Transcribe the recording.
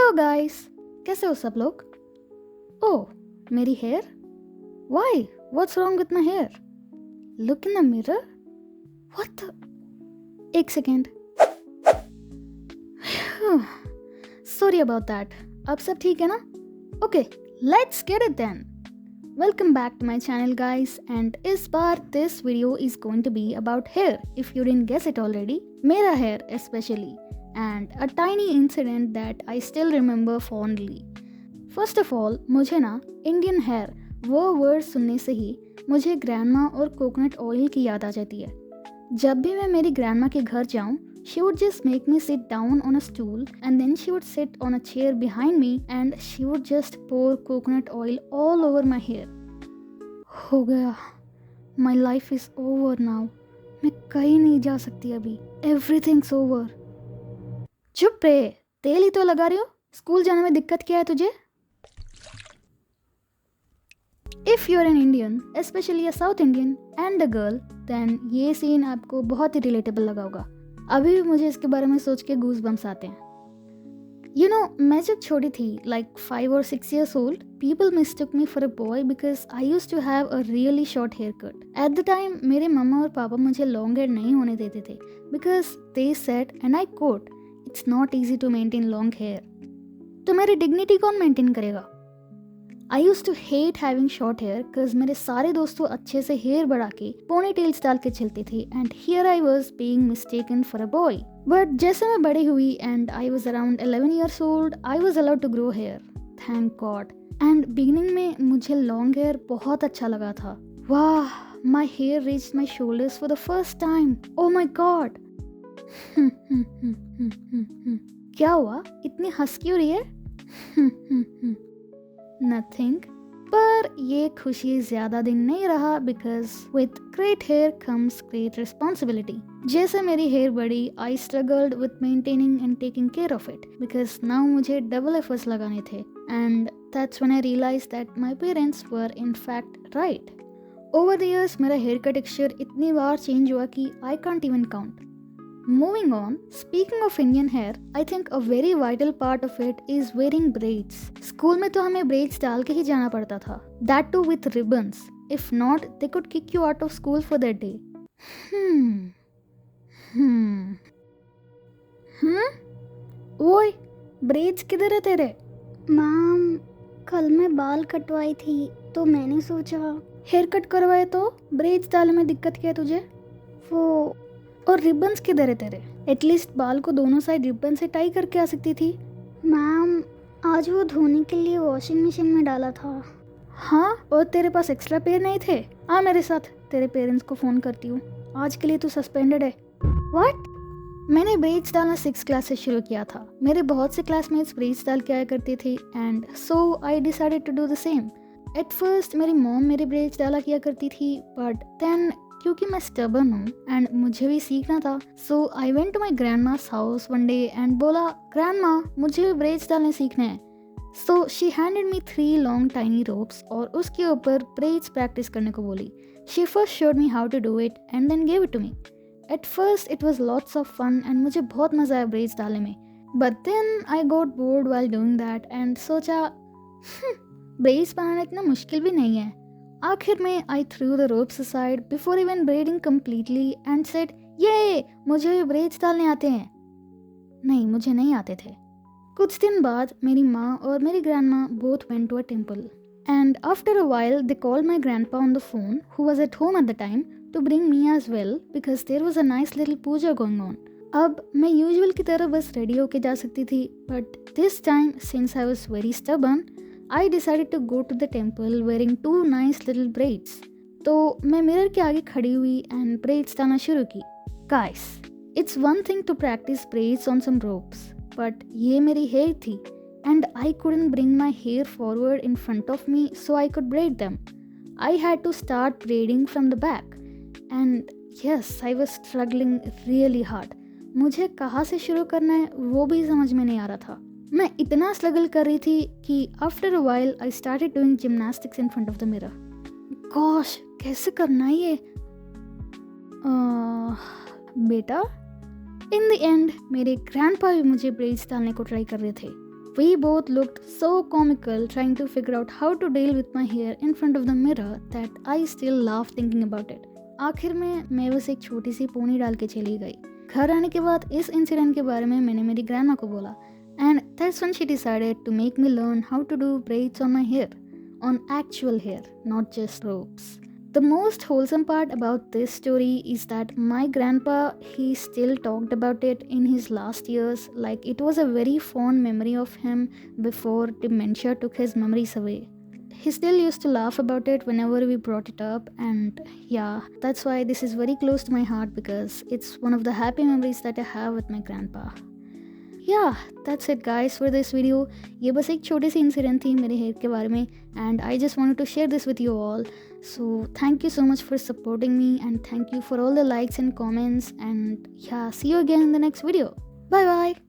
Hello guys, कैसे हो सब लोग? ओह, मेरी hair? Why? What's wrong with my hair? Look in the mirror. What the? एक सेकेंड. Sorry about that. अब सब ठीक है ना? Okay, let's get it then. Welcome back to my channel guys, and इस बार this video is going to be about hair if you didn't guess it already. मेरा hair especially, and a tiny incident that I still remember fondly. First of all, मुझे ना Indian hair वो word सुनने से ही मुझे grandma और coconut oil की याद आ जाती है. जब भी मैं मेरी ग्रैंडमा के घर जाऊँ, she would just make me sit down on a stool and then she would sit on a chair behind me and she would just pour coconut oil all over my hair. हो गया. My life is over now. मैं कहीं नहीं जा सकती अभी. Everything's over. चुप रे, तेल ही तो लगा रही हो. स्कूल जाने में दिक्कत क्या है तुझे? If you're an Indian, especially a South Indian and a girl, then ये सीन आपको बहुत ही रिलेटेबल लगा होगा. अभी भी मुझे इसके बारे में सोच के गूज बम्स आते हैं. You know, मैं जब छोटी थी, like 5 or 6 years old, people mistook me for a boy because I used to have a really short haircut. At the time, मेरे मम्मा और पापा मुझे long hair नहीं होने देते थे because they said, and I quote, it's not easy to maintain long hair. तो मेरी dignity कौन maintain करेगा? I used to hate having short hair because मेरे सारे दोस्तों अच्छे से hair बढ़ा के ponytails डाल के चलते थे and here I was being mistaken for a boy. But जैसे मैं बड़ी हुई and I was around 11 years old, I was allowed to grow hair. Thank God. And beginning में मुझे long hair बहुत अच्छा लगा था. वाह, my hair reached my shoulders for the first time. Oh my God. क्या हुआ? इतनी हंस क्यों रही है? Nothing. पर ये खुशी ज्यादा दिन नहीं रहा because with great hair comes great responsibility. जैसे मेरी hair बढ़ी, I struggled with maintaining and taking care of it because now मुझे double efforts लगाने थे. And that's when I realized that my parents were in fact right. Over the years मेरा hair का texture इतनी बार change हुआ कि I can't even count. Moving on, speaking of Indian hair, I think a very vital part of it is wearing braids. School में तो हमें braids डाल के ही जाना पड़ता था. That too with ribbons. If not, they could kick you out of school for that day. ओए, braids किधर है तेरे? मैम, कल मैं बाल कटवाई थी तो मैंने सोचा हेयर कट करवाए तो braids डालने में दिक्कत क्या है तुझे? वो और रिबन्स किधर है तेरे? एटलीस्ट बाल को दोनों साइड रिबन से टाई करके आ सकती थी. मैम, आज वो धोने के लिए वॉशिंग मशीन में डाला था. हाँ, और तेरे पास एक्स्ट्रा पेयर नहीं थे? आ मेरे साथ, तेरे पेरेंट्स को फ़ोन करती हूँ. आज के लिए तू सस्पेंडेड है. व्हाट? मैंने ब्रेड्स डालना 6th क्लास से शुरू किया था. मेरे बहुत से क्लासमेट्स ब्रेड्स डाल के आया करते थे and so I decided to do the same. At first मेरी मॉम मेरे ब्रेड्स डाला किया करती थी, बट देन क्योंकि मैं स्टबर्न हूँ एंड मुझे भी सीखना था, so I went to my grandma's house one day and बोला, ग्रैंडमा मुझे भी ब्रेड्स डालने सीखने हैं. So she handed me 3 long tiny ropes और उसके ऊपर ब्रेड्स प्रैक्टिस करने को बोली. She first showed me how to do it and then gave it to me. At first it was lots of fun and मुझे बहुत मज़ा आया ब्रेड्स डालने में, but then I got bored while doing that and सोचा breads बनाना इतना मुश्किल भी नहीं है. आखिर में I threw the ropes aside before even braiding completely and said, "ये मुझे ब्रेड्स डालने आते हैं." नहीं, मुझे नहीं आते थे. कुछ दिन बाद मेरी माँ और मेरी grandma both went to a temple. And after a while they called my grandpa on the phone, who was at home at the time, to bring me as well because there was a nice little puja going on. अब मैं usual की तरह बस ready होके जा सकती थी, but this time since I was very stubborn, I decided to go to the temple wearing 2 nice little braids. तो मैं मिरर के आगे खड़ी हुई and braids डालना शुरू की. Guys, it's one thing to practice braids on some ropes, but ये मेरी hair थी and I couldn't bring my hair forward in front of me so I could braid them. I had to start braiding from the back and yes, I was struggling really hard. मुझे कहाँ से शुरू करना है वो भी समझ में नहीं आ रहा था. मैं इतना स्ट्रगल कर रही थी कि after a while I started doing gymnastics in front of the mirror. Gosh, कैसे करना है ये? बेटा, इन द एंड मेरे ग्रैंडपा भी मुझे ब्रेड्स डालने को ट्राई कर रहे थे. We both looked so comical trying to figure out how to deal with my hair in front of the mirror that I still laugh thinking about it. आखिर में मैं बस एक छोटी सी पोनी डाल के चली गई। घर आने के बाद इस इंसिडेंट के बारे में मैंने मेरी ग्रैंडमा को बोला and that's when she decided to make me learn how to do braids on my hair, on actual hair, not just ropes. The most wholesome part about this story is that my grandpa, he still talked about it in his last years like it was a very fond memory of him before dementia took his memories away. He still used to laugh about it whenever we brought it up, and yeah, that's why this is very close to my heart because it's one of the happy memories that I have with my grandpa. Yeah, that's it guys for this video. ये बस एक छोटी सी incident थी मेरे hair के बारे में and I just wanted to share this with you all. So thank you so much for supporting me and thank you for all the likes and comments, and yeah, see you again in the next video. Bye bye.